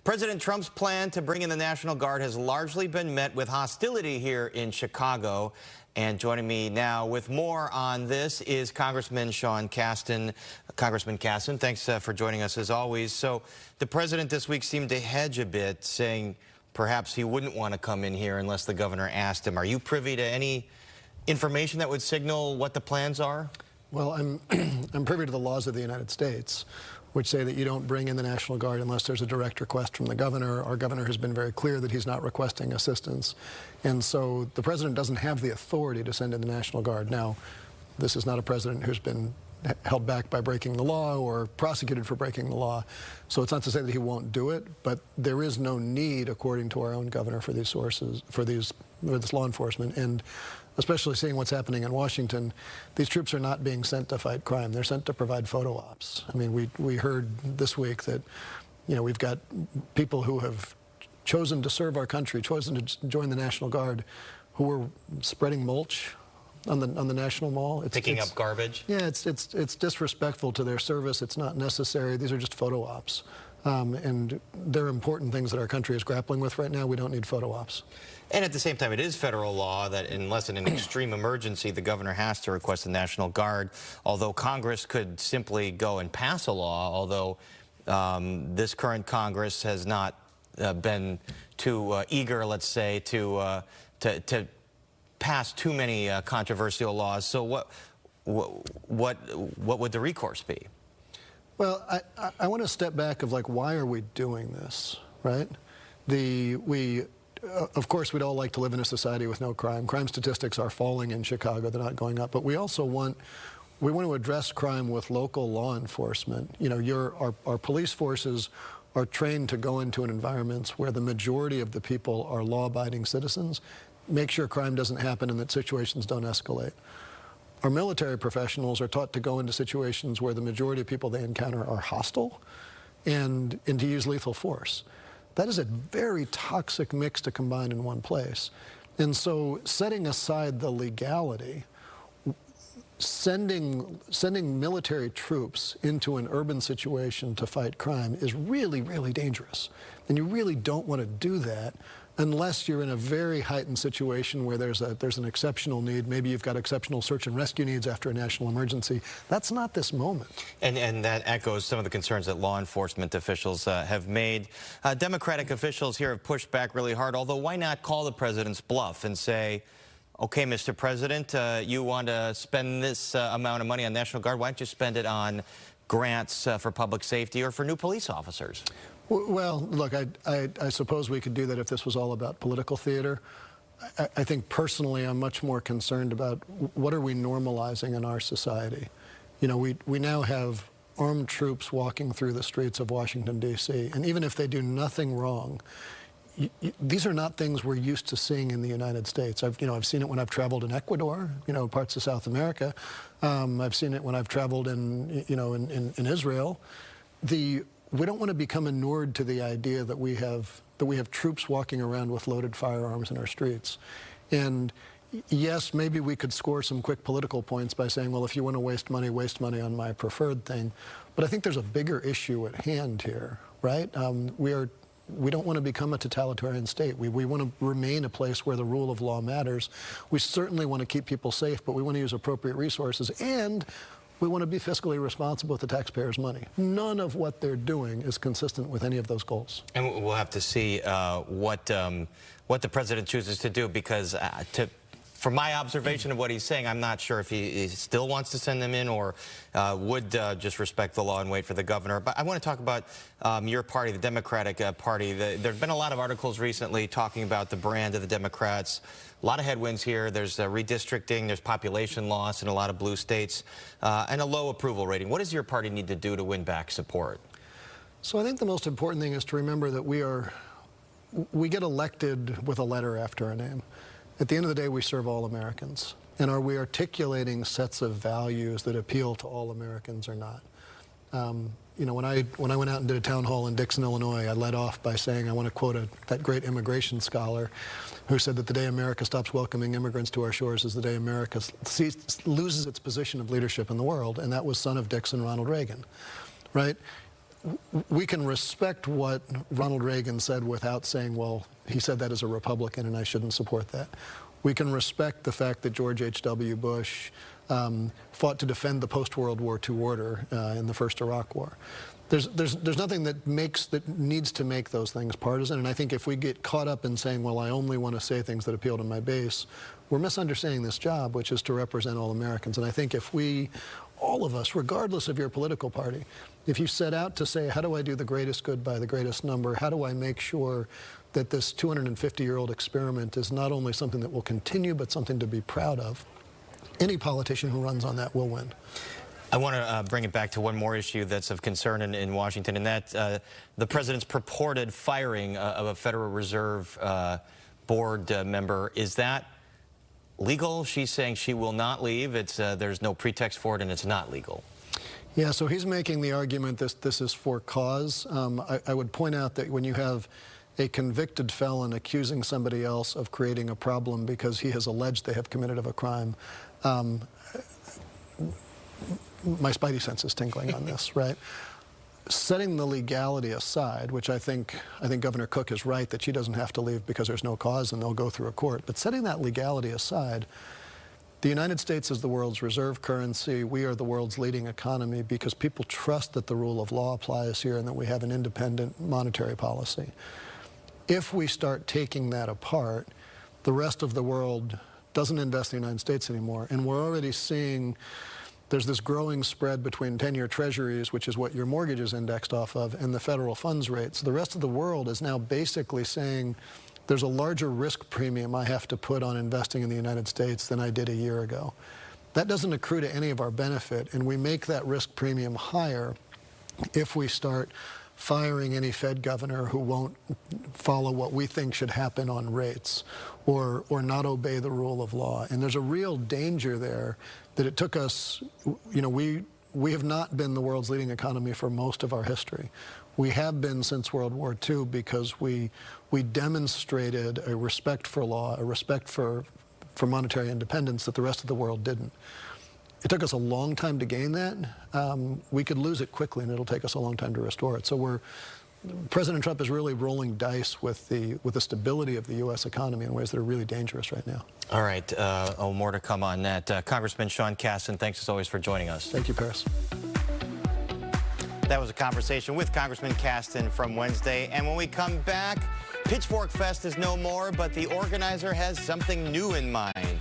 President Trump's plan to bring in the National Guard has largely been met with hostility here in Chicago. And joining me now with more on this is Congressman Sean Casten. Congressman Casten, thanks for joining us as always. So the president this week seemed to hedge a bit, saying perhaps he wouldn't want to come in here unless the governor asked him. Are you privy to any information that would signal what the plans are? Well, I'm privy to the laws of the United States, which say that you don't bring in the National Guard unless there's a direct request from the governor. Our governor has been very clear that he's not requesting assistance. And so the president doesn't have the authority to send in the National Guard. Now, this is not a president who's been held back by breaking the law or prosecuted for breaking the law. So it's not to say that he won't do it, but there is no need, according to our own governor, for these sources, for this law enforcement. And especially seeing what's happening in Washington, these troops are not being sent to fight crime. They're sent to provide photo ops. I mean, we heard this week that, you know, we've got people who have chosen to serve our country, chosen to join the National Guard, who were spreading mulch on the National Mall. Picking up garbage? Yeah, it's disrespectful to their service. It's not necessary. These are just photo ops. And they're important things that our country is grappling with right now. We don't need photo ops. And at the same time, it is federal law that unless in an extreme emergency, the governor has to request the National Guard, although Congress could simply go and pass a law, although this current Congress has not been too eager, let's say, to pass too many controversial laws. So what would the recourse be? Well, I want to step back of like, why are we doing this, right? Of course, we'd all like to live in a society with no crime. Crime statistics are falling in Chicago. They're not going up. But we also want to address crime with local law enforcement. You know, our police forces are trained to go into environments where the majority of the people are law-abiding citizens, make sure crime doesn't happen and that situations don't escalate. Our military professionals are taught to go into situations where the majority of people they encounter are hostile and to use lethal force. That is a very toxic mix to combine in one place. And so setting aside the legality, sending military troops into an urban situation to fight crime is really, really dangerous. And you really don't want to do that unless you're in a very heightened situation where there's an exceptional need. Maybe you've got exceptional search and rescue needs after a national emergency. That's not this moment. And that echoes some of the concerns that law enforcement officials have made. Democratic officials here have pushed back really hard, although why not call the president's bluff and say, okay, Mr. President, you want to spend this amount of money on National Guard, why don't you spend it on grants for public safety or for new police officers? Well, look, I suppose we could do that if this was all about political theater. I think personally I'm much more concerned about what are we normalizing in our society. You know, we now have armed troops walking through the streets of Washington, D.C., and even if they do nothing wrong, these are not things we're used to seeing in the United States. I've seen it when I've traveled in Ecuador, you know, parts of South America. I've seen it when I've traveled in Israel. We don't want to become inured to the idea that we have troops walking around with loaded firearms in our streets. And yes, maybe we could score some quick political points by saying, well, if you want to waste money on my preferred thing. But I think there's a bigger issue at hand here, right? We don't want to become a totalitarian state. We want to remain a place where the rule of law matters. We certainly want to keep people safe, but we want to use appropriate resources, and we want to be fiscally responsible with the taxpayers' money. None of what they're doing is consistent with any of those goals. And we'll have to see what the president chooses to do, because from my observation of what he's saying, I'm not sure if he still wants to send them in or would just respect the law and wait for the governor. But I want to talk about your party, the Democratic Party. There have been a lot of articles recently talking about the brand of the Democrats. A lot of headwinds here. There's redistricting, there's population loss in a lot of blue states, and a low approval rating. What does your party need to do to win back support? So I think the most important thing is to remember that we get elected with a letter after our name. At the end of the day, we serve all Americans. And are we articulating sets of values that appeal to all Americans or not? You know, when I went out and did a town hall in Dixon, Illinois, I led off by saying I want to quote that great immigration scholar who said that the day America stops welcoming immigrants to our shores is the day America loses its position of leadership in the world, and that was son of Dixon, Ronald Reagan, right? we can respect what Ronald Reagan said without saying, well, he said that as a Republican and I shouldn't support that. We can respect the fact that George H.W. Bush fought to defend the post-World War II order in the first Iraq War. There's nothing that needs to make those things partisan, and I think if we get caught up in saying, well, I only want to say things that appeal to my base, we're misunderstanding this job, which is to represent all Americans. And I think if we, all of us, regardless of your political party, if you set out to say, how do I do the greatest good by the greatest number, how do I make sure that this 250-year-old experiment is not only something that will continue, but something to be proud of, any politician who runs on that will win. I want to bring it back to one more issue that's of concern in Washington, and that the president's purported firing of a Federal Reserve board member. Is that legal? She's saying she will not leave. There's no pretext for it, and it's not legal. Yeah, so he's making the argument this is for cause. I would point out that when you have a convicted felon accusing somebody else of creating a problem because he has alleged they have committed a crime, my spidey sense is tingling on this, right? Setting the legality aside, which I think Governor Cook is right that she doesn't have to leave because there's no cause and they'll go through a court. But setting that legality aside, the United States is the world's reserve currency. We are the world's leading economy because people trust that the rule of law applies here and that we have an independent monetary policy. If we start taking that apart, the rest of the world doesn't invest in the United States anymore. And we're already seeing there's this growing spread between 10-year treasuries, which is what your mortgage is indexed off of, and the federal funds rate. So the rest of the world is now basically saying there's a larger risk premium I have to put on investing in the United States than I did a year ago. That doesn't accrue to any of our benefit, and we make that risk premium higher if we start firing any Fed governor who won't follow what we think should happen on rates or not obey the rule of law. And there's a real danger there that it took us, you know, we have not been the world's leading economy for most of our history. We have been since World War II because we demonstrated a respect for law, a respect for monetary independence that the rest of the world didn't. It took us a long time to gain that. We could lose it quickly, and it'll take us a long time to restore it. So President Trump is really rolling dice with the stability of the U.S. economy in ways that are really dangerous right now. All right. More to come on that. Congressman Sean Casten, thanks as always for joining us. Thank you, Paris. That was a conversation with Congressman Casten from Wednesday. And when we come back, Pitchfork Fest is no more, but the organizer has something new in mind.